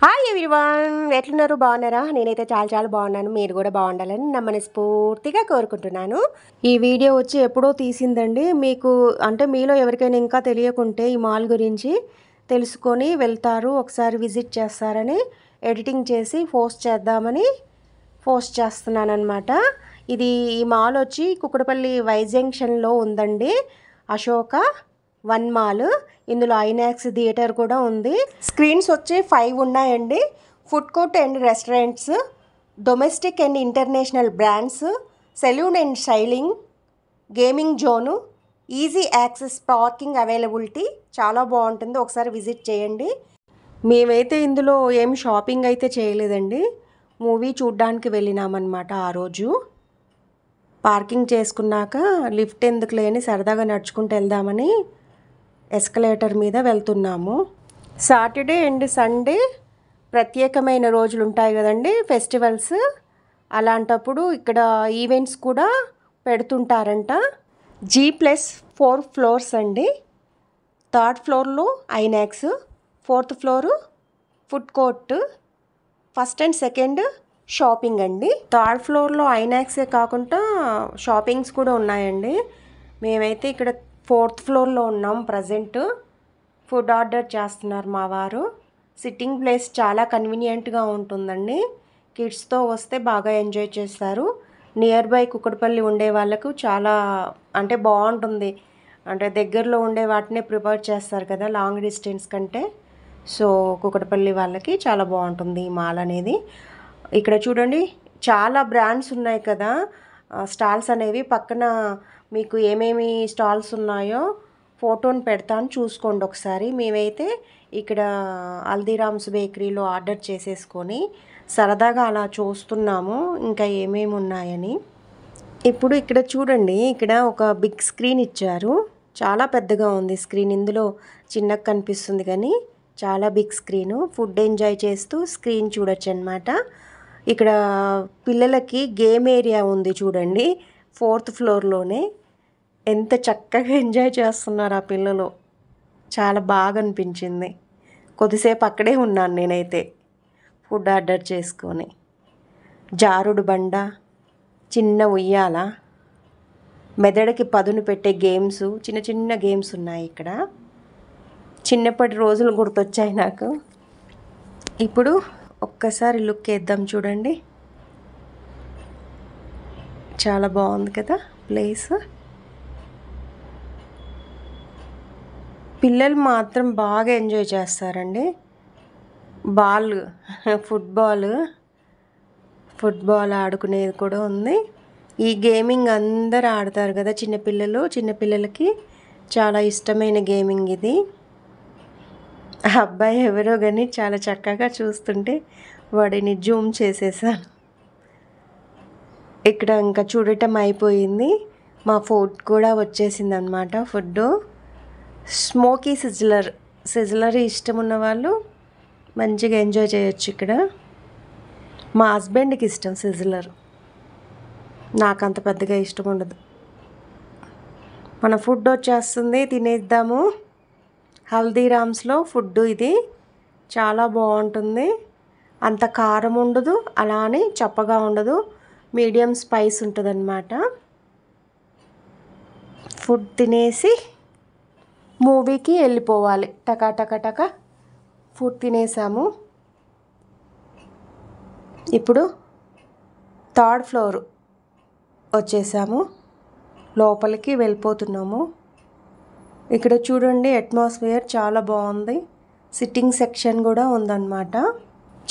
Hi everyone, ఎట్లున్నారు? బాగున్నారా? నేనైతే చాలా బాగున్నాను. మీరు కూడా బాగుండాలని నా మనస్ఫూర్తిగా కోరుకుంటున్నాను. ఈ వీడియో వచ్చి ఎప్పుడో తీసిందండి. మీకు అంటే మీలో ఎవరికైనా ఇంకా తెలియకుంటే ఈ మాల్ గురించి తెలుసుకొని వెళ్తారు, ఒకసారి విజిట్ చేస్తారని ఎడిటింగ్ చేసి పోస్ట్ చేద్దామని పోస్ట్ చేస్తున్నాను అనమాట. ఈ మాల్ వచ్చి కుక్కడపల్లి వై జంక్షన్లో ఉందండి. Ashoka one mall. ఇందులో ఐనాక్స్ థియేటర్ కూడా ఉంది. స్క్రీన్స్ వచ్చి 5 ఉన్నాయండి. Food court and restaurants, domestic and international brands, salon and styling, gaming zone, easy access, parking availability చాలా బాగుంటుంది. ఒకసారి విజిట్ చేయండి. మేమైతే ఇందులో ఏం షాపింగ్ అయితే చేయలేదండి. మూవీ చూడ్డానికి వెళ్ళినామన్నమాట. ఆ రోజు పార్కింగ్ చేసుకున్నాక లిఫ్ట్ ఎందుకు లేని సరదాగా నడుచుకుంటూ వెళ్దామని ఎస్కలేటర్ మీద వెళ్తున్నాము. సాటర్డే అండ్ సండే ప్రత్యేకమైన రోజులు ఉంటాయి కదండి, ఫెస్టివల్స్. అలాంటప్పుడు ఇక్కడ ఈవెంట్స్ కూడా పెడుతుంటారంట. G+4 ఫ్లోర్స్ అండి. 3rd ఫ్లోర్లో INOX, 4th floor food court, 1st and 2nd shopping అండి. 3rd ఫ్లోర్లో ఐనాక్సే కాకుండా షాపింగ్స్ కూడా ఉన్నాయండి. మేమైతే ఇక్కడ 4th ఫ్లోర్లో ఉన్నాం ప్రజెంట్. ఫుడ్ ఆర్డర్ చేస్తున్నారు మా వారు. సిట్టింగ్ ప్లేస్ చాలా కన్వీనియంట్గా ఉంటుందండి. కిడ్స్తో వస్తే బాగా ఎంజాయ్ చేస్తారు. నియర్ బై కుక్కడపల్లి ఉండే వాళ్ళకు చాలా అంటే బాగుంటుంది. అంటే దగ్గరలో ఉండే వాటినే ప్రిఫర్ చేస్తారు కదా లాంగ్ డిస్టెన్స్ కంటే. సో కుక్కడపల్లి వాళ్ళకి చాలా బాగుంటుంది ఈ మాల్ అనేది. ఇక్కడ చూడండి చాలా బ్రాండ్స్ ఉన్నాయి కదా స్టాల్స్ అనేవి. పక్కన మీకు ఏమేమి స్టాల్స్ ఉన్నాయో ఫోటోని పెడతాను, చూసుకోండి ఒకసారి. మేమైతే ఇక్కడ హల్దీరామ్స్ బేకరీలో ఆర్డర్ చేసేసుకొని సరదాగా అలా చూస్తున్నాము ఇంకా ఏమేమి ఉన్నాయని. ఇప్పుడు ఇక్కడ చూడండి, ఇక్కడ ఒక బిగ్ స్క్రీన్ ఇచ్చారు. చాలా పెద్దగా ఉంది స్క్రీన్. ఇందులో చిన్నగా కనిపిస్తుంది కానీ చాలా బిగ్ స్క్రీను. ఫుడ్ ఎంజాయ్ చేస్తూ స్క్రీన్ చూడొచ్చు అనమాట. ఇక్కడ పిల్లలకి గేమ్ ఏరియా ఉంది చూడండి, 4th ఫ్లోర్లోనే. ఎంత చక్కగా ఎంజాయ్ చేస్తున్నారు ఆ పిల్లలు. చాలా బాగా అనిపించింది. కొద్దిసేపు అక్కడే ఉన్నాను నేనైతే ఫుడ్ ఆర్డర్ చేసుకొని. జారుడు బండ, చిన్న ఉయ్యాల, మెదడుకి పదును పెట్టే గేమ్స్, చిన్న గేమ్స్ ఉన్నాయి ఇక్కడ. చిన్నప్పటి రోజులు గుర్తొచ్చాయి నాకు. ఇప్పుడు ఒక్కసారి లుక్ వేద్దాం చూడండి. చాలా బాగుంది కదా ప్లేస్. పిల్లలు మాత్రం బాగా ఎంజాయ్ చేస్తారండి. ఫుట్బాల్ ఆడుకునేది కూడా ఉంది. ఈ గేమింగ్ అందరూ ఆడతారు కదా చిన్నపిల్లలకి చాలా ఇష్టమైన గేమింగ్ ఇది. అబ్బాయి ఎవరో కానీ చాలా చక్కగా చూస్తుంటే వాడిని జూమ్ చేసేసాను. ఇక్కడ ఇంకా చూడటం అయిపోయింది. మా ఫుడ్ కూడా వచ్చేసింది అనమాట. ఫుడ్ స్మోకీ సిజ్లర్ ఇష్టం ఉన్న వాళ్ళు మంచిగా ఎంజాయ్ చేయొచ్చు ఇక్కడ. మా హస్బెండ్కి ఇష్టం సిజ్లర్, నాకంత పెద్దగా ఇష్టం ఉండదు. మన ఫుడ్ వచ్చేస్తుంది, తినేద్దాము. హల్దీరామ్స్లో ఫుడ్ ఇది చాలా బాగుంటుంది. అంత కారం ఉండదు, అలా అని చప్పగా ఉండదు, మీడియం స్పైస్ ఉంటుంది అన్నమాట. ఫుడ్ తినేసి మూవీకి వెళ్ళిపోవాలి. టకా ఫుడ్ తినేసాము. ఇప్పుడు 3rd ఫ్లోర్ వచ్చేసాము, లోపలికి వెళ్ళిపోతున్నాము. ఇక్కడ చూడండి అట్మాస్ఫియర్ చాలా బాగుంది. సిట్టింగ్ సెక్షన్ కూడా ఉందన్నమాట.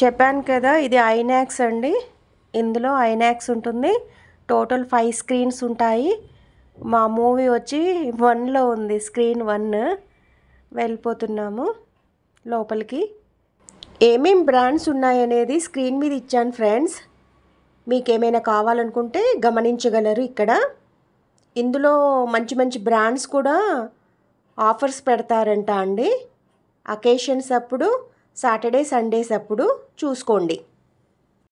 చెప్పాను కదా ఇది ఐనాక్స్ అండి. ఇందులో ఐనాక్స్ ఉంటుంది. టోటల్ 5 స్క్రీన్స్ ఉంటాయి. మా మూవీ వచ్చి 1లో ఉంది, స్క్రీన్ 1. వెళ్ళిపోతున్నాము లోపలికి. ఏమేం బ్రాండ్స్ ఉన్నాయనేది స్క్రీన్ మీద ఇచ్చాను ఫ్రెండ్స్. మీకు ఏమైనా కావాలనుకుంటే గమనించగలరు ఇక్కడ. ఇందులో మంచి బ్రాండ్స్ కూడా ఆఫర్స్ పెడతారంట అండి. అకేషన్స్ అప్పుడు, సాటర్డే సండేస్ అప్పుడు చూసుకోండి.